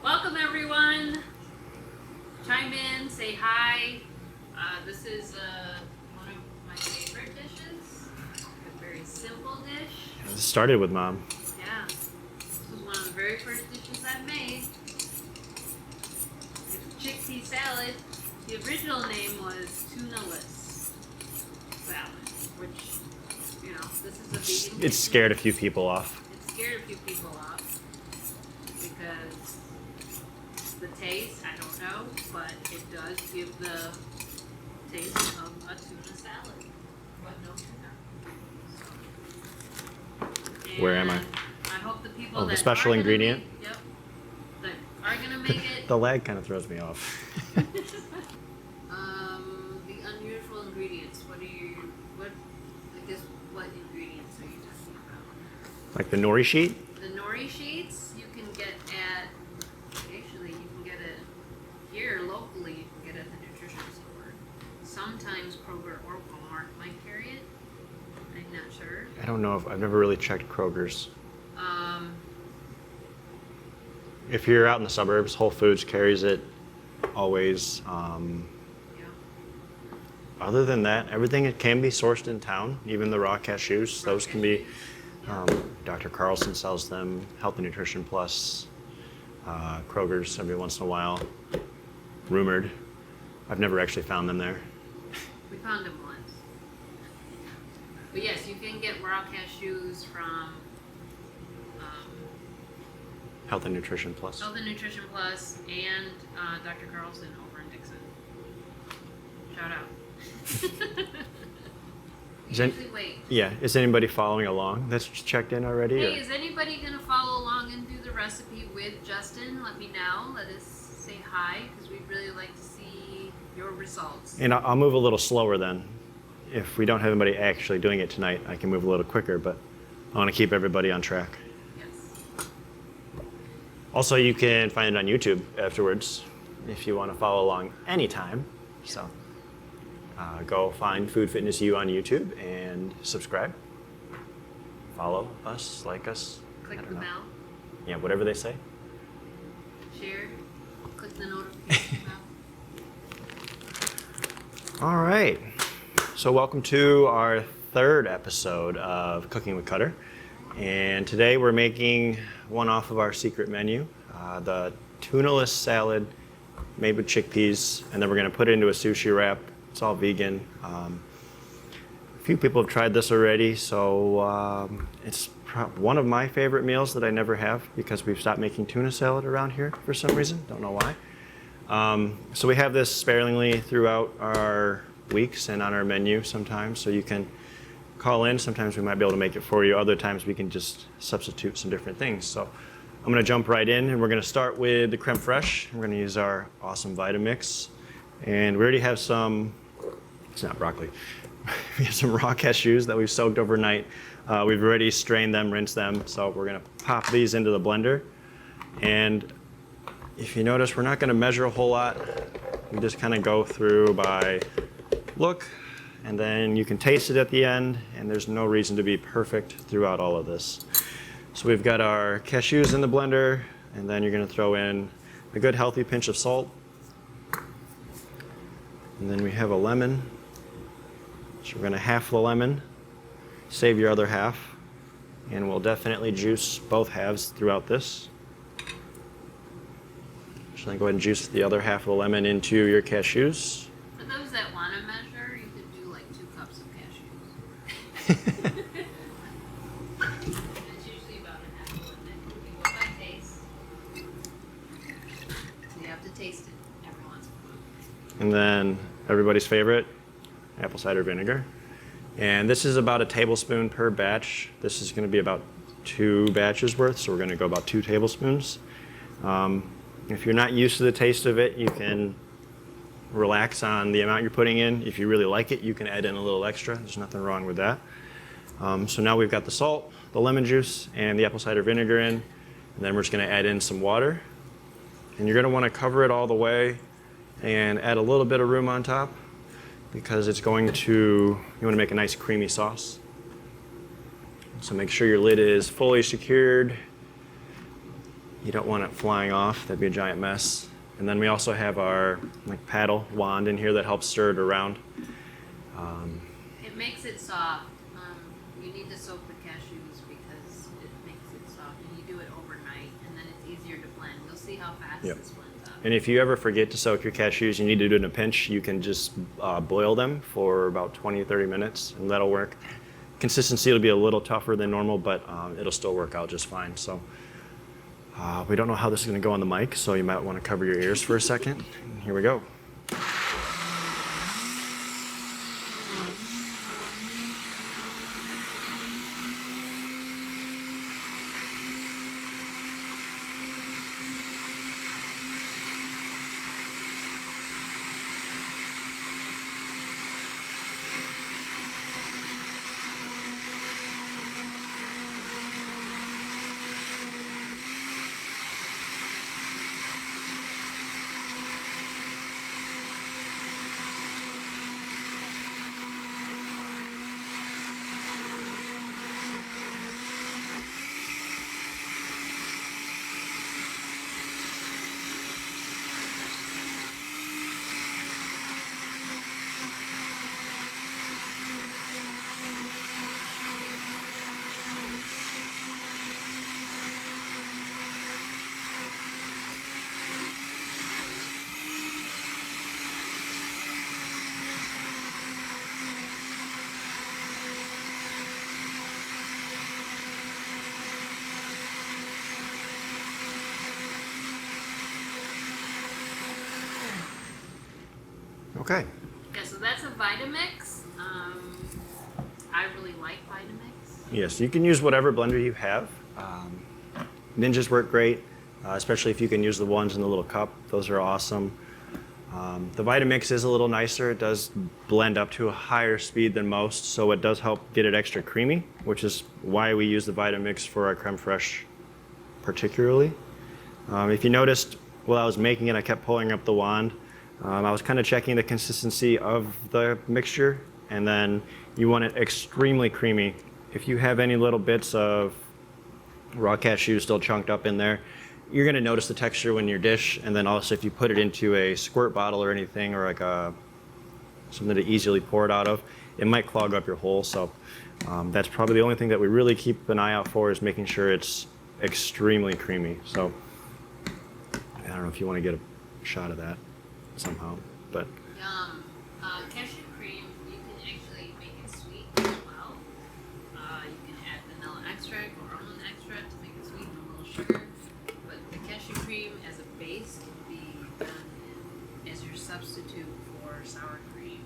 Welcome everyone. Chime in, say hi. This is one of my favorite dishes. A very simple dish. It started with Mom. Yeah. This was one of the very first dishes I made. It's chickpea salad. The original name was Tunaless Salad, which, this is a vegan dish. It scared a few people off. It scared a few people off because the taste, I don't know, but it does give the taste of a tuna salad, but no tuna. Where am I? I hope the people Oh, that the special are gonna ingredient? Yep. That are gonna make it. The lag kind of throws me off. The unusual ingredients. What ingredients are you talking about? Like the nori sheet? The nori sheets you can get at, actually you can get it here locally, you can get it at the nutrition store. Sometimes Kroger or Walmart might carry it. I'm not sure. I don't know if I've never really checked Kroger's. If you're out in the suburbs, Whole Foods carries it always. Yeah. Other than that, everything it can be sourced in town, even the raw cashews. Those can be. Dr. Carlson sells them. Health and Nutrition Plus. Kroger's every once in a while. Rumored. I've never actually found them there. We found them once. But yes, you can get raw cashews from Health and Nutrition Plus. Health and Nutrition Plus and Dr. Carlson over in Dixon. Shout out. Wait. Yeah, is anybody following along that's checked in already? Hey, is anybody going to follow along and do the recipe with Justin? Let me know. Let us say hi, because we'd really like to see your results. And I'll move a little slower then. If we don't have anybody actually doing it tonight, I can move a little quicker, but I want to keep everybody on track. Yes. Also, you can find it on YouTube afterwards if you want to follow along anytime. So go find Food Fitness U on YouTube and subscribe. Follow us, like us. Click the bell. Yeah, whatever they say. Share. Click the notification bell. All right. So welcome to our third episode of Cooking with Cutter. And today we're making one off of our secret menu, the Tunaless Salad made with chickpeas. And then we're going to put it into a sushi wrap. It's all vegan. A few people have tried this already, so it's one of my favorite meals that I never have because we've stopped making tuna salad around here for some reason. Don't know why. So we have this sparingly throughout our weeks and on our menu sometimes, so you can call in. Sometimes we might be able to make it for you. Other times we can just substitute some different things. So I'm going to jump right in, and we're going to start with the creme fraiche. We're going to use our awesome Vitamix, and we already have some. It's not broccoli. We have some raw cashews that we've soaked overnight. We've already strained them, rinsed them, so we're going to pop these into the blender. And if you notice, we're not going to measure a whole lot. We just kind of go through by look, and then you can taste it at the end, and there's no reason to be perfect throughout all of this. So we've got our cashews in the blender, and then you're going to throw in a good healthy pinch of salt. And then we have a lemon. So we're going to half the lemon, save your other half, and we'll definitely juice both halves throughout this. So then go ahead and juice the other half of the lemon into your cashews. For those that want to measure, you could do like 2 cups of cashews. It's usually about a half a lemon. You go by taste. So you have to taste it every once in a while. And then everybody's favorite, apple cider vinegar. And this is about a tablespoon per batch. This is going to be about 2 batches worth, so we're going to go about 2 tablespoons. If you're not used to the taste of it, you can relax on the amount you're putting in. If you really like it, you can add in a little extra. There's nothing wrong with that. So now we've got the salt, the lemon juice, and the apple cider vinegar in. And then we're just going to add in some water. And you're going to want to cover it all the way and add a little bit of room on top because it's going to, you want to make a nice creamy sauce. So make sure your lid is fully secured You don't want it flying off. That'd be a giant mess. And then we also have our paddle wand in here that helps stir it around. It makes it soft. You need to soak the cashews because it makes it soft. And you do it overnight, and then it's easier to blend. You'll see how fast Yep. this blends up. And if you ever forget to soak your cashews, you need to do it in a pinch, you can just boil them for about 20-30 minutes, and that'll work. Consistency will be a little tougher than normal, but it'll still work out just fine. So we don't know how this is going to go on the mic, so you might want to cover your ears for a second. Here we go. Okay. Yeah, so that's a Vitamix. I really like Vitamix. Yes, you can use whatever blender you have. Ninjas work great, especially if you can use the ones in the little cup. Those are awesome. The Vitamix is a little nicer. It does blend up to a higher speed than most, so it does help get it extra creamy, which is why we use the Vitamix for our creme fraiche particularly. If you noticed while I was making it, I kept pulling up the wand. I was kind of checking the consistency of the mixture, and then you want it extremely creamy. If you have any little bits of raw cashews still chunked up in there, you're going to notice the texture when your dish, and then also if you put it into a squirt bottle or anything, or like something to easily pour it out of, it might clog up your hole. So that's probably the only thing that we really keep an eye out for, is making sure it's extremely creamy. So I don't know if you want to get a shot of that somehow, but Yum. Cashew cream, you can actually make it sweet as well. You can add vanilla extract or almond extract to make it sweet and a little sugar. But the cashew cream as a base can be done as your substitute for sour cream.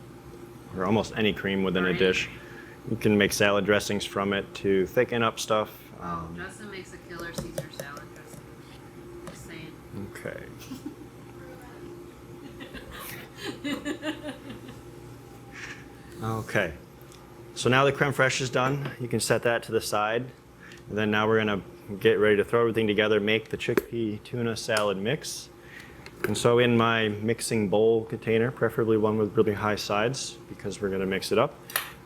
or almost any cream within Or a any dish. cream. You can make salad dressings from it to thicken up stuff. Justin makes a killer Caesar salad dressing. Just saying. Okay. Okay. So now the creme fraiche is done. You can set that to the side. And then now we're going to get ready to throw everything together, make the chickpea tuna salad mix. And so in my mixing bowl container, preferably one with really high sides, because we're going to mix it up,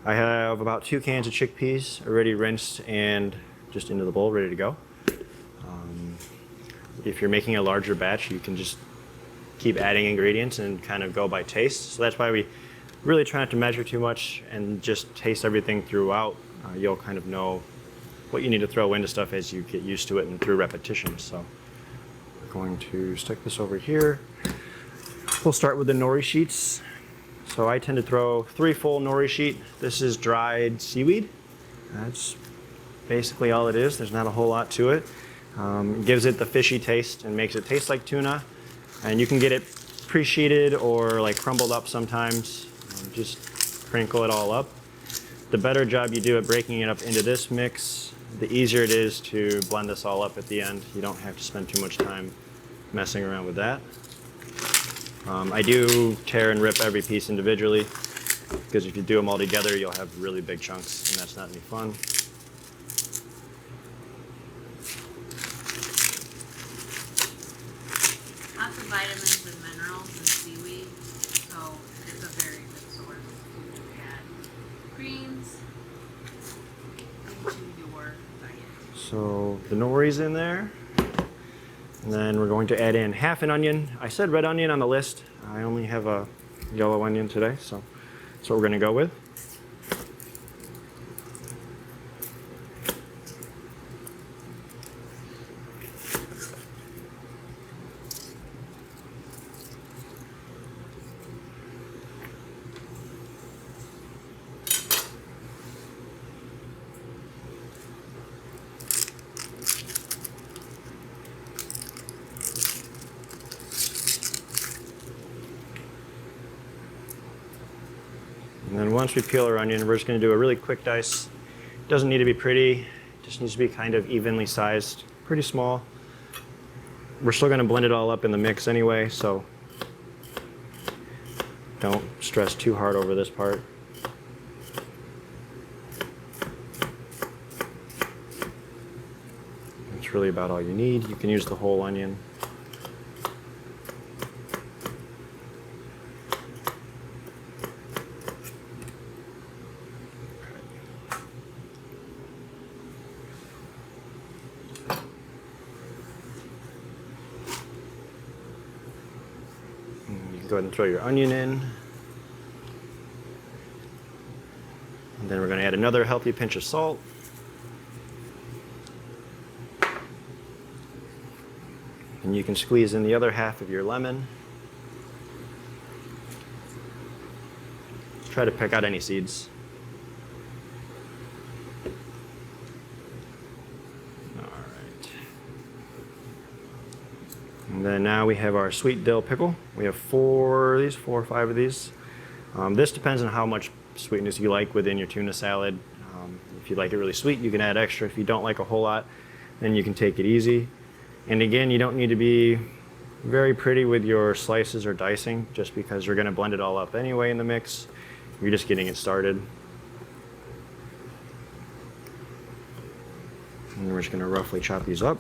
I have about 2 cans of chickpeas already rinsed and just into the bowl, ready to go. If you're making a larger batch, you can just keep adding ingredients and kind of go by taste. So that's why we really try not to measure too much and just taste everything throughout. You'll kind of know what you need to throw into stuff as you get used to it and through repetition. So we're going to stick this over here. We'll start with the nori sheets. So I tend to throw 3 full nori sheet. This is dried seaweed. That's basically all it is. There's not a whole lot to it. It gives it the fishy taste and makes it taste like tuna. And you can get it pre-sheeted or like crumbled up sometimes. Just sprinkle it all up. The better job you do at breaking it up into this mix, the easier it is to blend this all up at the end. You don't have to spend too much time messing around with that. I do tear and rip every piece individually, because if you do them all together, you'll have really big chunks, and that's not any fun. Lots of vitamins and minerals in seaweed, so it's a very good source to add greens into your diet. So the nori's in there. And then we're going to add in half an onion. I said red onion on the list. I only have a yellow onion today, so that's what we're going to go with. And then once we peel our onion, we're just going to do a really quick dice. It doesn't need to be pretty, it just needs to be kind of evenly sized, pretty small. We're still going to blend it all up in the mix anyway, so don't stress too hard over this part. That's really about all you need. You can use the whole onion. Go ahead and throw your onion in. And then we're going to add another healthy pinch of salt. And you can squeeze in the other half of your lemon. Try to pick out any seeds. And then now we have our sweet dill pickle. We have 4 or 5 of these. This depends on how much sweetness you like within your tuna salad. If you like it really sweet, you can add extra. If you don't like a whole lot, then you can take it easy. And again, you don't need to be very pretty with your slices or dicing, just because you're going to blend it all up anyway in the mix. You're just getting it started. And we're just going to roughly chop these up.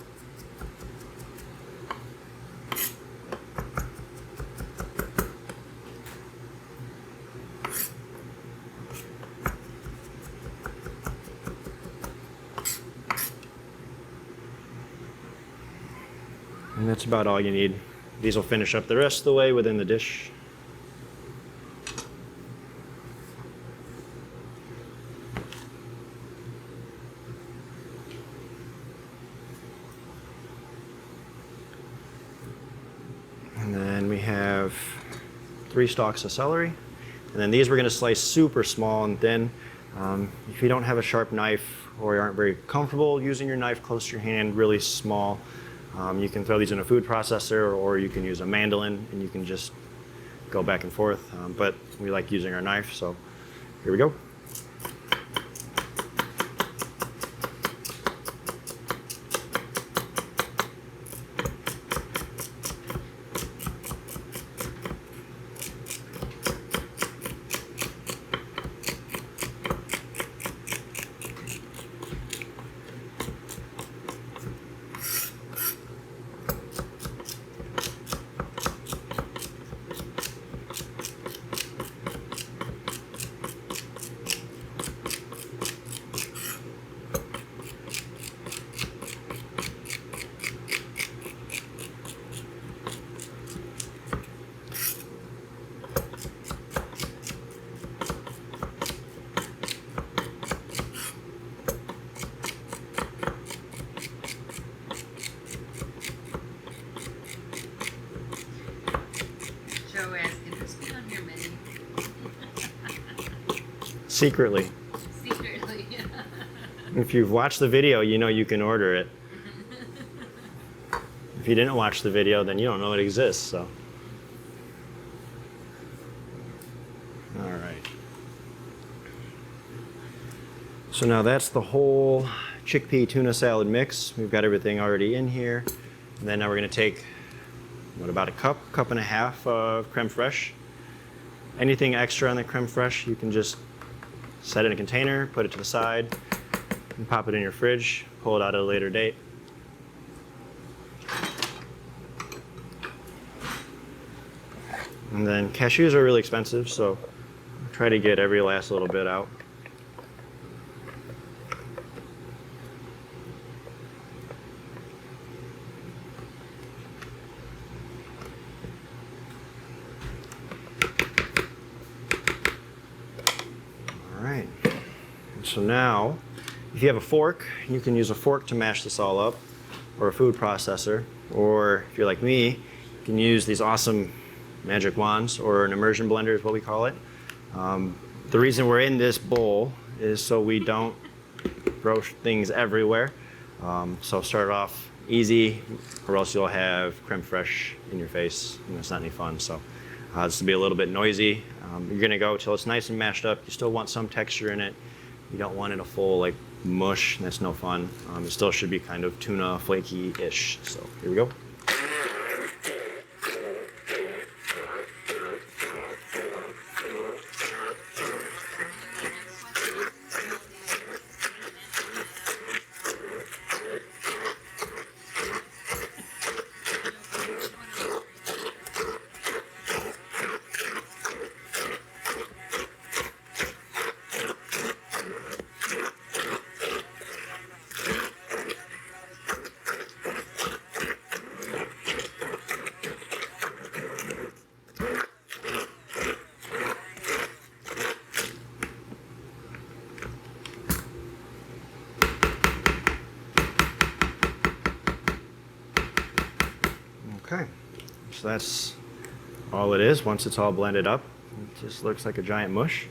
And that's about all you need. These will finish up the rest of the way within the dish. And then we have 3 stalks of celery. And then these we're going to slice super small and thin. If you don't have a sharp knife or you aren't very comfortable using your knife close to your hand, really small, you can throw these in a food processor, or you can use a mandolin and you can just go back and forth. But we like using our knife, so here we go. Secretly. Secretly. If you've watched the video, you know you can order it. If you didn't watch the video, then you don't know it exists, so. All right. So now that's the whole chickpea tuna salad mix. We've got everything already in here. And then now we're going to take, about a cup and a half of creme fraiche. Anything extra on the creme fraiche, you can just set it in a container, put it to the side, and pop it in your fridge, pull it out at a later date. And then cashews are really expensive, so try to get every last little bit out. So now, if you have a fork, you can use a fork to mash this all up, or a food processor, or if you're like me, you can use these awesome magic wands, or an immersion blender is what we call it. The reason we're in this bowl is so we don't throw things everywhere. So start off easy, or else you'll have creme fraiche in your face, and it's not any fun. So this will be a little bit noisy. You're gonna go till it's nice and mashed up. You still want some texture in it. You don't want it a full like mush. That's no fun. It still should be kind of tuna flaky-ish. So here we go. Okay, so that's all it is. Once it's all blended up, it just looks like a giant mush.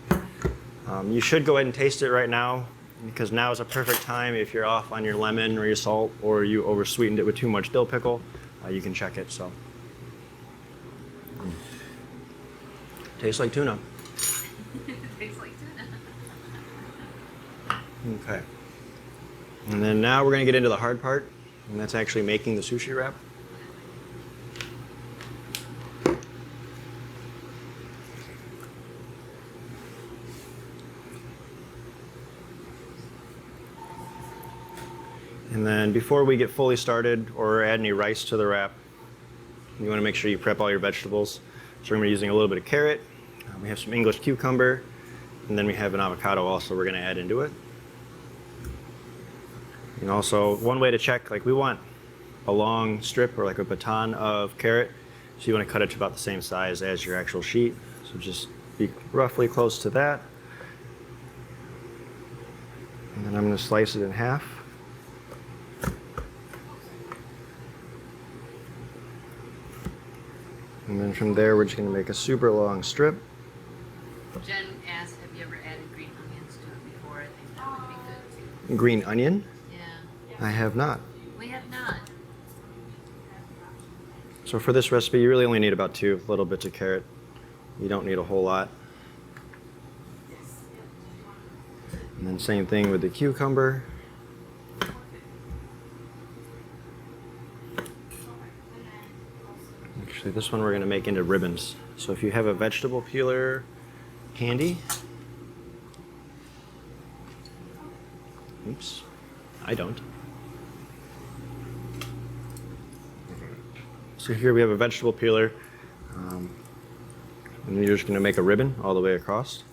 You should go ahead and taste it right now, because now is a perfect time if you're off on your lemon or your salt, or you over-sweetened it with too much dill pickle. You can check it. So, tastes like tuna. Tastes like tuna. Okay, and then now we're going to get into the hard part, and that's actually making the sushi wrap. And then before we get fully started or add any rice to the wrap, you want to make sure you prep all your vegetables. So we're going to be using a little bit of carrot. We have some English cucumber, and then we have an avocado also we're going to add into it. And also, one way to check, like we want a long strip or like a baton of carrot. So you want to cut it to about the same size as your actual sheet. So just be roughly close to that. And then I'm going to slice it in half. And then from there, we're just going to make a super long strip. Jen asked, have you ever added green onions to it before? I think that would be good too. Green onion? Yeah. I have not. We have not. So for this recipe, you really only need about 2 little bits of carrot. You don't need a whole lot. And then same thing with the cucumber. Actually, this one we're going to make into ribbons. So if you have a vegetable peeler handy. Oops, I don't. So here we have a vegetable peeler. And you're just going to make a ribbon all the way across.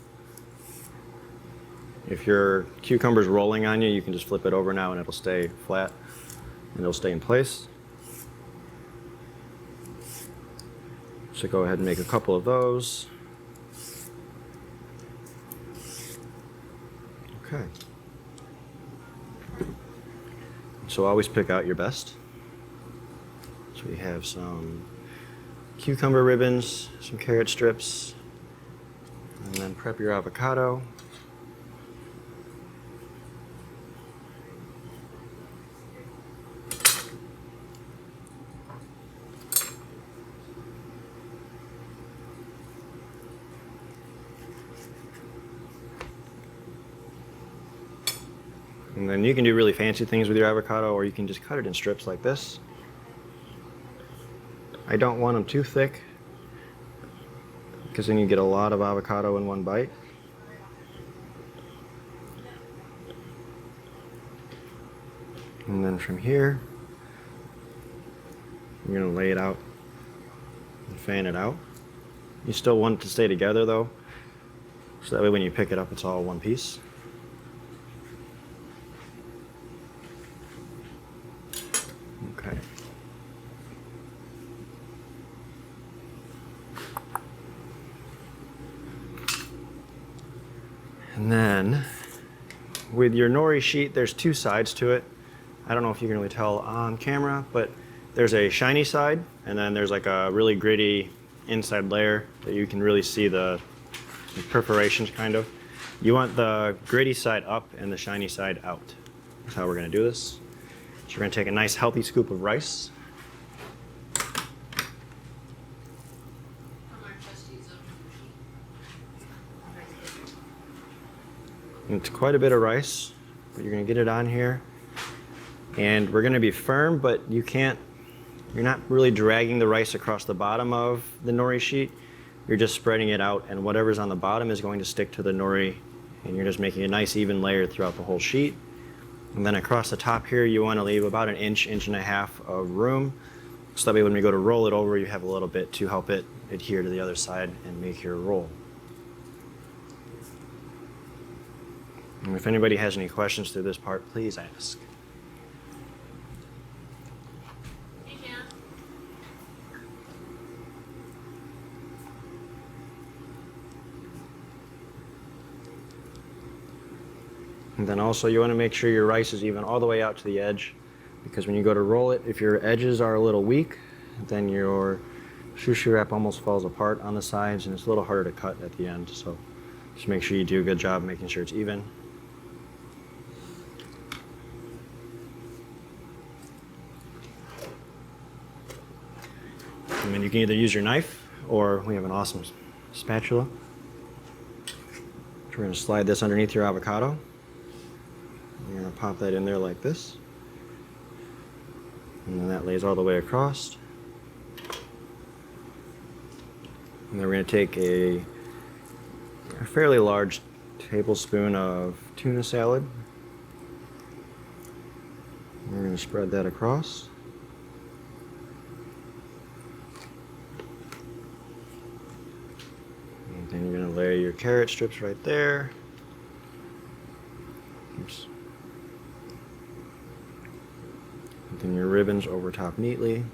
If your cucumber's rolling on you, you can just flip it over now and it'll stay flat and it'll stay in place. So go ahead and make a couple of those. Okay. So always pick out your best. So we have some cucumber ribbons, some carrot strips, and then prep your avocado. And then you can do really fancy things with your avocado, or you can just cut it in strips like this. I don't want them too thick, because then you get a lot of avocado in one bite. And then from here, you're going to lay it out and fan it out. You still want it to stay together though, so that way when you pick it up, it's all one piece. Okay. And then with your nori sheet, there's two sides to it. I don't know if you can really tell on camera, but there's a shiny side, and then there's like a really gritty inside layer that you can really see the perforations kind of. You want the gritty side up and the shiny side out. That's how we're gonna do this. So we're gonna take a nice healthy scoop of rice. It's quite a bit of rice, but you're gonna get it on here. And we're gonna be firm, but you're not really dragging the rice across the bottom of the nori sheet. You're just spreading it out, and whatever's on the bottom is going to stick to the nori, and you're just making a nice even layer throughout the whole sheet. And then across the top here, you wanna leave about an inch, inch and a half of room, so that way when we go to roll it over, you have a little bit to help it adhere to the other side and make your roll. And if anybody has any questions through this part, please ask. And then also you want to make sure your rice is even all the way out to the edge, because when you go to roll it, if your edges are a little weak, then your sushi wrap almost falls apart on the sides and it's a little harder to cut at the end. So just make sure you do a good job making sure it's even. And then you can either use your knife, or we have an awesome spatula. So we're going to slide this underneath your avocado. You're going to pop that in there like this. And then that lays all the way across. And then we're going to take a fairly large tablespoon of tuna salad. We're going to spread that across. And then you're going to lay your carrot strips right there. Oops. And then your ribbons over top neatly.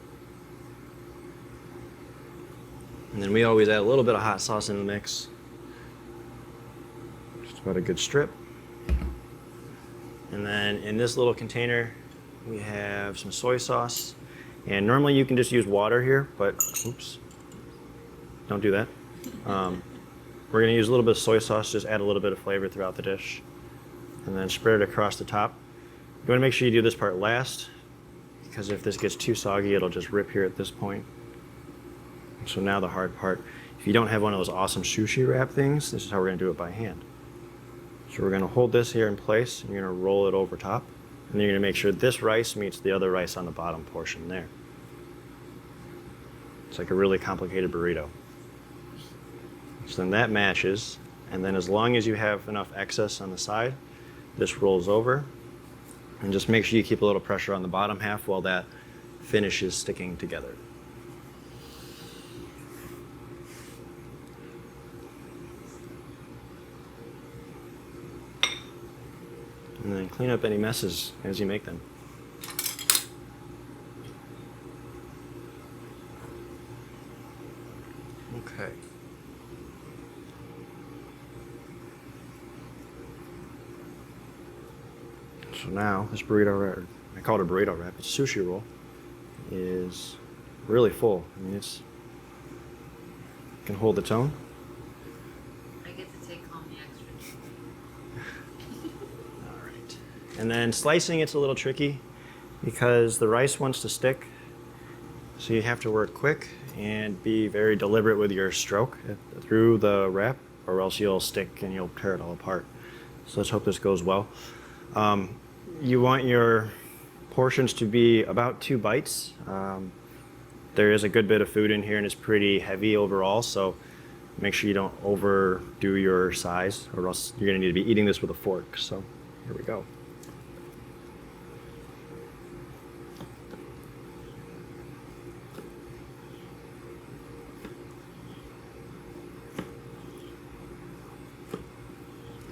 And then we always add a little bit of hot sauce in the mix. Just about a good strip. And then in this little container, we have some soy sauce. And normally you can just use water here, but oops, don't do that. We're gonna use a little bit of soy sauce, just add a little bit of flavor throughout the dish. And then spread it across the top. You wanna make sure you do this part last, because if this gets too soggy, it'll just rip here at this point. So now the hard part. If you don't have one of those awesome sushi wrap things, this is how we're gonna do it by hand. So we're gonna hold this here in place, and you're gonna roll it over top. And then you're gonna make sure this rice meets the other rice on the bottom portion there. It's like a really complicated burrito. So then that matches, and then as long as you have enough excess on the side, this rolls over. And just make sure you keep a little pressure on the bottom half while that finish is sticking together. And then clean up any messes as you make them. Okay. So now this burrito wrap, I call it a burrito wrap, it's a sushi roll, is really full. I mean, it can hold its own. I get to take home the extra. All right. And then slicing, it's a little tricky because the rice wants to stick. So you have to work quick and be very deliberate with your stroke through the wrap, or else you'll stick and you'll tear it all apart. So let's hope this goes well. You want your portions to be about 2 bites. There is a good bit of food in here and it's pretty heavy overall, so make sure you don't overdo your size, or else you're gonna need to be eating this with a fork. So here we go.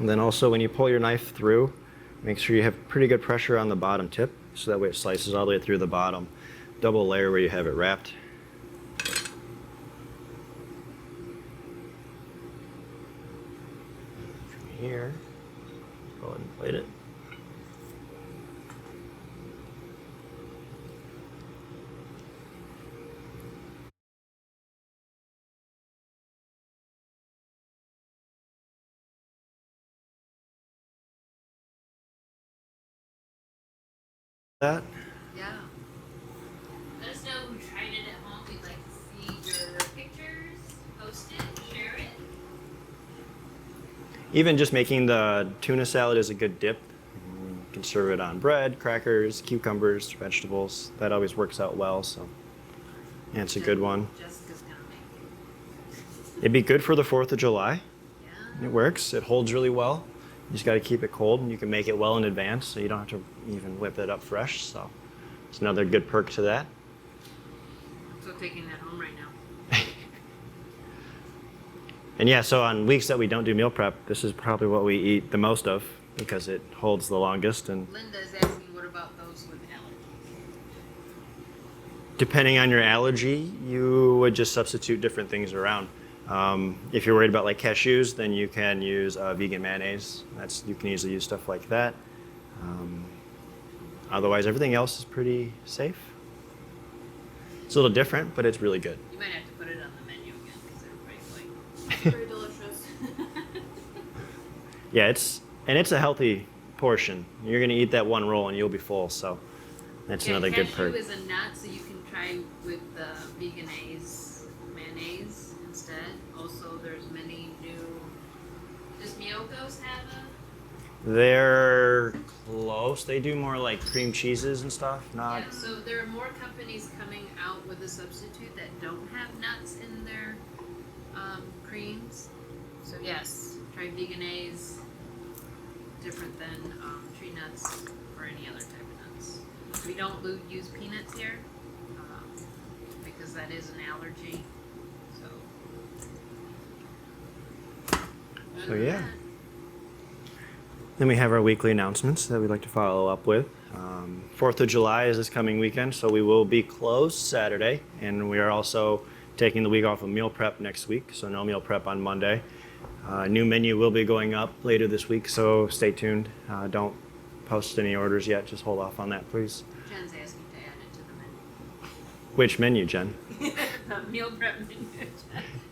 And then also when you pull your knife through, make sure you have pretty good pressure on the bottom tip, so that way it slices all the way through the bottom double layer where you have it wrapped. From here, go ahead and plate it. that. Yeah. Let us know who tried it at home. We'd like to see your pictures. Post it, share it. Even just making the tuna salad is a good dip. You can serve it on bread, crackers, cucumbers, vegetables. That always works out well, so yeah, it's a good one. Jessica's gonna make it. It'd be good for the 4th of July. Yeah. It works. It holds really well. You just got to keep it cold, and you can make it well in advance, so you don't have to even whip it up fresh. So it's another good perk to that. So taking that home right now. And yeah, so on weeks that we don't do meal prep, this is probably what we eat the most of because it holds the longest. And Linda's asking, what about those with allergies? depending on your allergy, you would just substitute different things around. If you're worried about like cashews, then you can use vegan mayonnaise. You can easily use stuff like that. Otherwise, everything else is pretty safe. It's a little different, but it's really good. You might have to put it on the menu again because everybody's like, very delicious. Yeah, it's a healthy portion. You're gonna eat that one roll and you'll be full. So that's another good perk. Cashew is a nut, so you can try with the veganese mayonnaise instead. Also, there's many new. Does Miyoko's have a? They're close. They do more like cream cheeses and stuff. Not. Yeah, so there are more companies coming out with a substitute that don't have nuts in their creams. So yes, try veganese. Different than tree nuts or any other type of nuts. We don't use peanuts here because that is an allergy. So yeah. Then we have our weekly announcements that we'd like to follow up with. 4th of July is this coming weekend, so we will be closed Saturday, and we are also taking the week off of meal prep next week, so no meal prep on Monday. New menu will be going up later this week, so stay tuned. Don't post any orders yet. Just hold off on that, please. Jen's asking to add it to the menu. Which menu, Jen? The meal prep menu.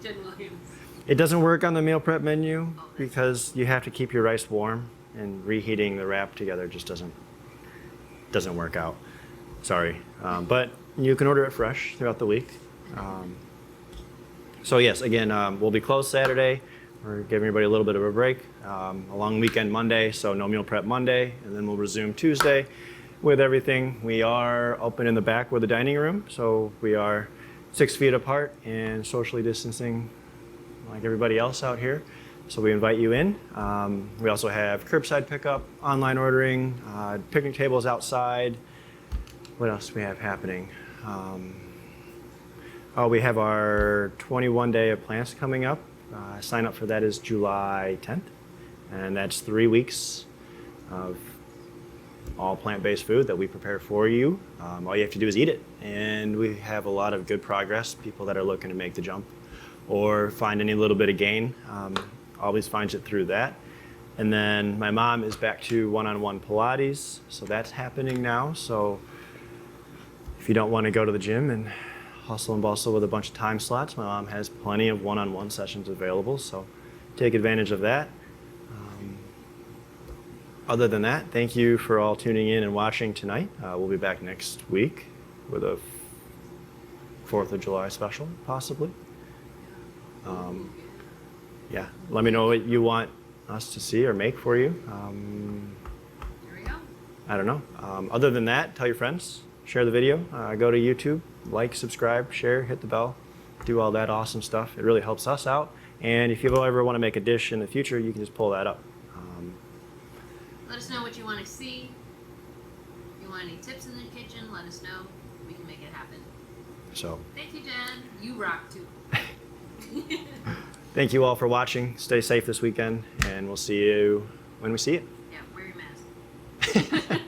Jen Williams. It doesn't work on the meal prep menu because you have to keep your rice warm, and reheating the wrap together just doesn't work out. Sorry, but you can order it fresh throughout the week. So yes, again, we'll be closed Saturday. We're giving everybody a little bit of a break. A long weekend Monday, so no meal prep Monday, and then we'll resume Tuesday with everything. We are open in the back with the dining room, so we are 6 feet apart and socially distancing like everybody else out here. So we invite you in. We also have curbside pickup, online ordering, picnic tables outside. What else do we have happening? We have our 21 Day of Plants coming up. Sign up for that is July 10th. And that's 3 weeks of all plant-based food that we prepare for you. All you have to do is eat it. And we have a lot of good progress, people that are looking to make the jump or find any little bit of gain. Always finds it through that. And then my mom is back to one-on-one Pilates, so that's happening now. So if you don't want to go to the gym and hustle and bustle with a bunch of time slots, my mom has plenty of one-on-one sessions available, so take advantage of that. Other than that, thank you for all tuning in and watching tonight. We'll be back next week with a 4th of July special, possibly. Yeah, let me know what you want us to see or make for you. There we go. I don't know. Other than that, tell your friends, share the video, go to YouTube, like, subscribe, share, hit the bell, do all that awesome stuff. It really helps us out. And if you ever want to make a dish in the future, you can just pull that up. Let us know what you want to see. If you want any tips in the kitchen, let us know. We can make it happen. So Thank you, Jen. You rock too. thank you all for watching. Stay safe this weekend, and we'll see you when we see you. Yeah, wear your mask.